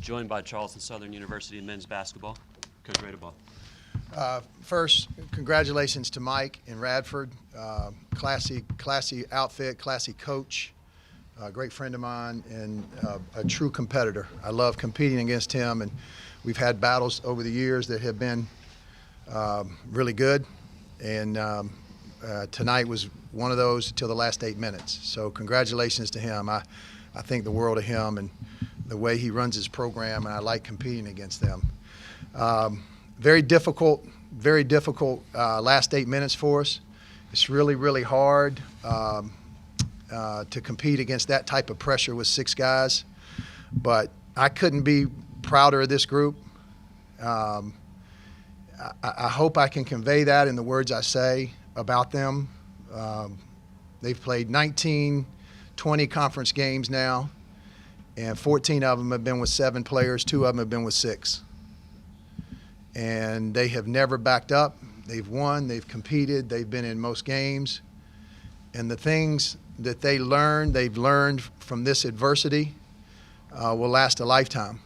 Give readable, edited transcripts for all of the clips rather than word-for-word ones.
joined by Charleston Southern University men's basketball. Coach, ready to ball. First, congratulations to Mike in Radford. Classy outfit, classy coach, a great friend of mine, and a true competitor. I love competing against him, and we've had battles over the years that have been really good. And tonight was one of those until the last 8 minutes. So congratulations to him. I think the world of him and the way he runs his program, and I like competing against them. Very difficult last 8 minutes for us. It's really, really hard to compete against that type of pressure with 6 guys. But I couldn't be prouder of this group. I hope I can convey that in the words I say about them. They've played 19, 20 conference games now, and 14 of them have been with 7 players, 2 of them have been with 6. And they have never backed up. They've won, they've competed, they've been in most games. And the things that they've learned from this adversity will last a lifetime.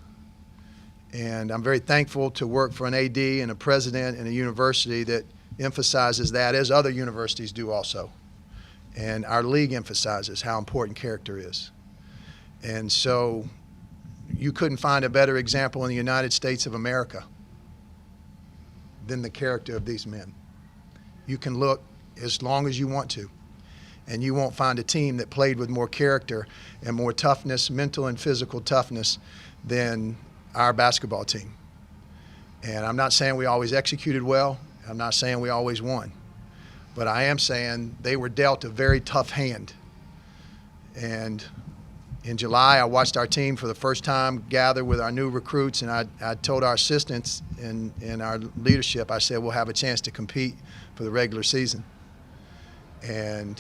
And I'm very thankful to work for an AD and a president and a university that emphasizes that, as other universities do also. And our league emphasizes how important character is. And so you couldn't find a better example in the United States of America than the character of these men. You can look as long as you want to, and you won't find a team that played with more character and more toughness, mental and physical toughness, than our basketball team. And I'm not saying we always executed well. I'm not saying we always won. But I am saying they were dealt a very tough hand. And in July, I watched our team for the first time gather with our new recruits, and I told our assistants and our leadership, I said, we'll have a chance to compete for the regular season. And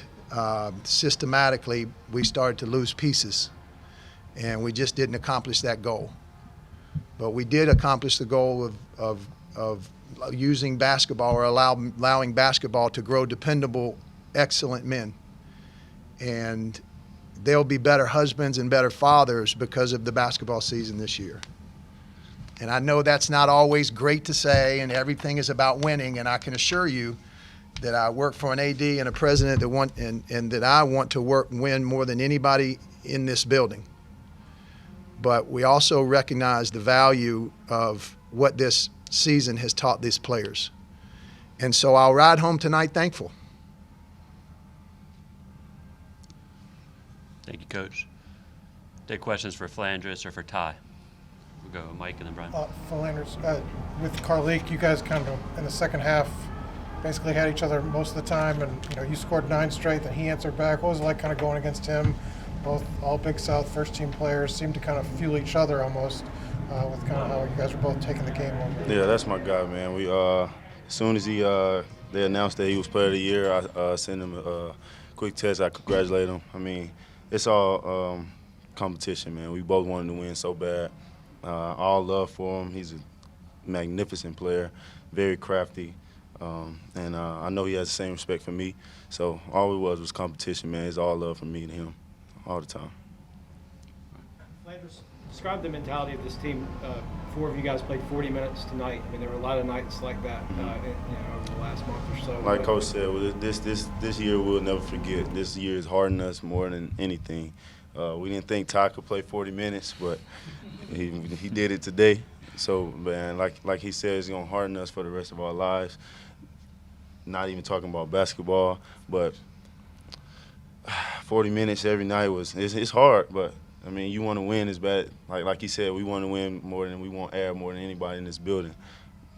systematically, we started to lose pieces, and we just didn't accomplish that goal. But we did accomplish the goal of using basketball, or allowing basketball to grow dependable, excellent men. And they'll be better husbands and better fathers because of the basketball season this year. And I know that's not always great to say, and everything is about winning, and I can assure you that I work for an AD and a president that and that I want to win more than anybody in this building. But we also recognize the value of what this season has taught these players. And so I'll ride home tonight thankful. Thank you, Coach. Take questions for Flanders or for Ty. We'll go Mike and then Brian. Flanders, with Carleek, you guys kind of in the second half basically had each other most of the time, and you scored 9 straight, then he answered back. What was it like kind of going against him? Both all Big South first-team players seemed to kind of fuel each other almost with kind of how you guys were both taking the game over. Yeah, that's my guy, man. We as soon as they announced that he was Player of the Year, I sent him a quick text. I congratulated him. I mean, it's all competition, man. We both wanted to win so bad. All love for him. He's a magnificent player, very crafty, and I know he has the same respect for me. So all it was competition, man. It's all love from me to him all the time. Flanders, describe the mentality of this team. 4 of you guys played 40 minutes tonight. I mean, there were a lot of nights like that over the last month or so. Like Coach said, this year we'll never forget. This year is hardening us more than anything. We didn't think Ty could play 40 minutes, but he did it today. So, man, like he said, it's going to harden us for the rest of our lives. Not even talking about basketball, but 40 minutes every night it's hard, but I mean, you want to win as bad. Like he said, we want to win more than we want air, more than anybody in this building.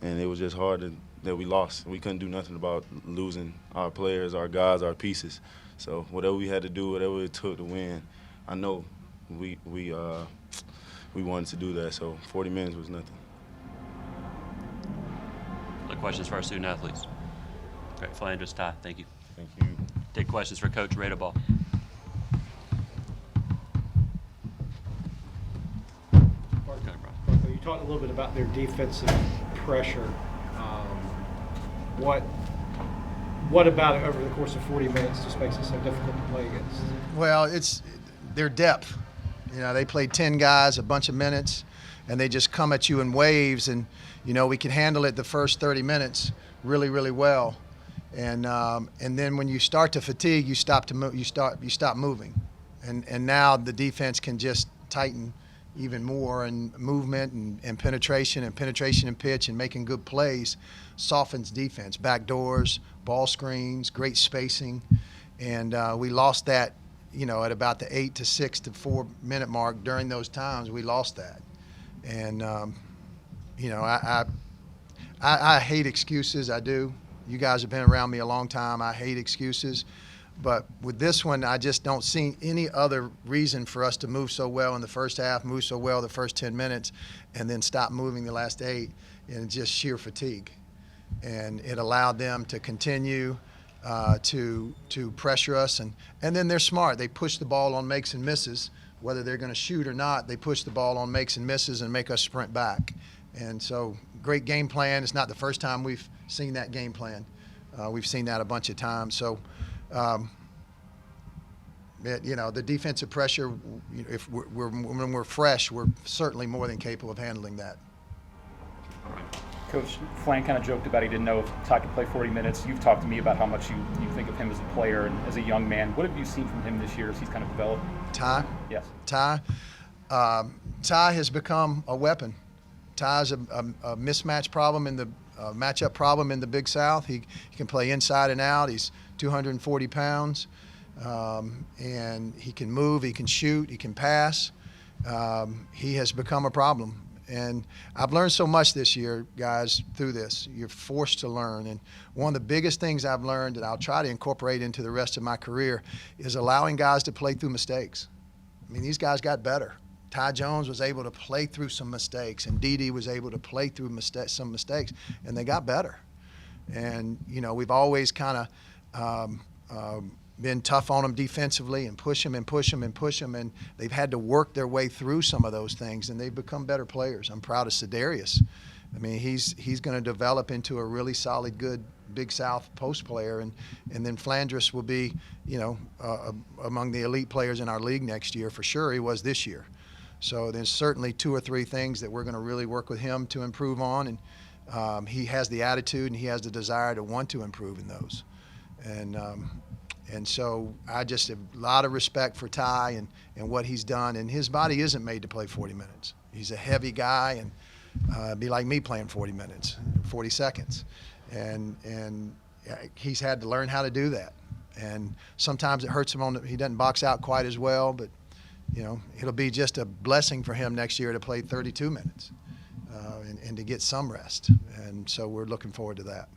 And it was just hard that we lost. We couldn't do nothing about losing our players, our guys, our pieces. So whatever we had to do, whatever it took to win, I know we wanted to do that. So 40 minutes was nothing. Other questions for our student athletes? Great, Flanders, Ty, thank you. Thank you. Take questions for Coach Ready to ball. You talked a little bit about their defensive pressure. What about it over the course of 40 minutes just makes it so difficult to play against? Well, it's their depth. You know, they played 10 guys a bunch of minutes, and they just come at you in waves. And you know, we can handle it the first 30 minutes really, really well. And then when you start to fatigue, you stop moving. And now the defense can just tighten even more, and movement and penetration and pitch and making good plays softens defense. Back doors, ball screens, great spacing. And we lost that, you know, at about the 8 to 6 to 4 minute mark. During those times, we lost that. And, you know, I hate excuses. I do. You guys have been around me a long time. I hate excuses. But with this one, I just don't see any other reason for us to move so well in the first half, move so well the first 10 minutes, and then stop moving the last 8, and just sheer fatigue. And it allowed them to continue to pressure us. And then they're smart. They push the ball on makes and misses. Whether they're going to shoot or not, they push the ball on makes and misses and make us sprint back. And so, great game plan. It's not the first time we've seen that game plan. We've seen that a bunch of times. So, you know, the defensive pressure, if when we're fresh, we're certainly more than capable of handling that. Coach Flan kind of joked about he didn't know if Ty could play 40 minutes. You've talked to me about how much you think of him as a player and as a young man. What have you seen from him this year as he's kind of developed? Ty? Yes. Ty has become a weapon. Ty's a mismatch problem in the matchup problem in the Big South. He can play inside and out. He's 240 pounds, and he can move, he can shoot, he can pass. He has become a problem. And I've learned so much this year, guys, through this. You're forced to learn. And one of the biggest things I've learned that I'll try to incorporate into the rest of my career is allowing guys to play through mistakes. I mean, these guys got better. Ty Jones was able to play through some mistakes, and Dede was able to play through some mistakes, and they got better. And, you know, we've always kind of been tough on them defensively and push them, and they've had to work their way through some of those things, and they've become better players. I'm proud of Sedarius. I mean, he's going to develop into a really solid, good Big South post player, and then Flanders will be, you know, among the elite players in our league next year for sure. He was this year. So there's certainly 2 or 3 things that we're going to really work with him to improve on, and he has the attitude and he has the desire to want to improve in those. And so I just have a lot of respect for Ty and what he's done. And his body isn't made to play 40 minutes. He's a heavy guy, and it'd be like me playing 40 minutes, 40 seconds. And he's had to learn how to do that. And sometimes it hurts him he doesn't box out quite as well, but, you know, it'll be just a blessing for him next year to play 32 minutes and to get some rest. And so we're looking forward to that.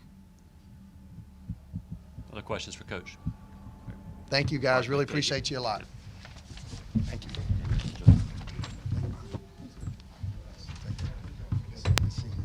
Other questions for Coach? Thank you, guys. Really appreciate you a lot.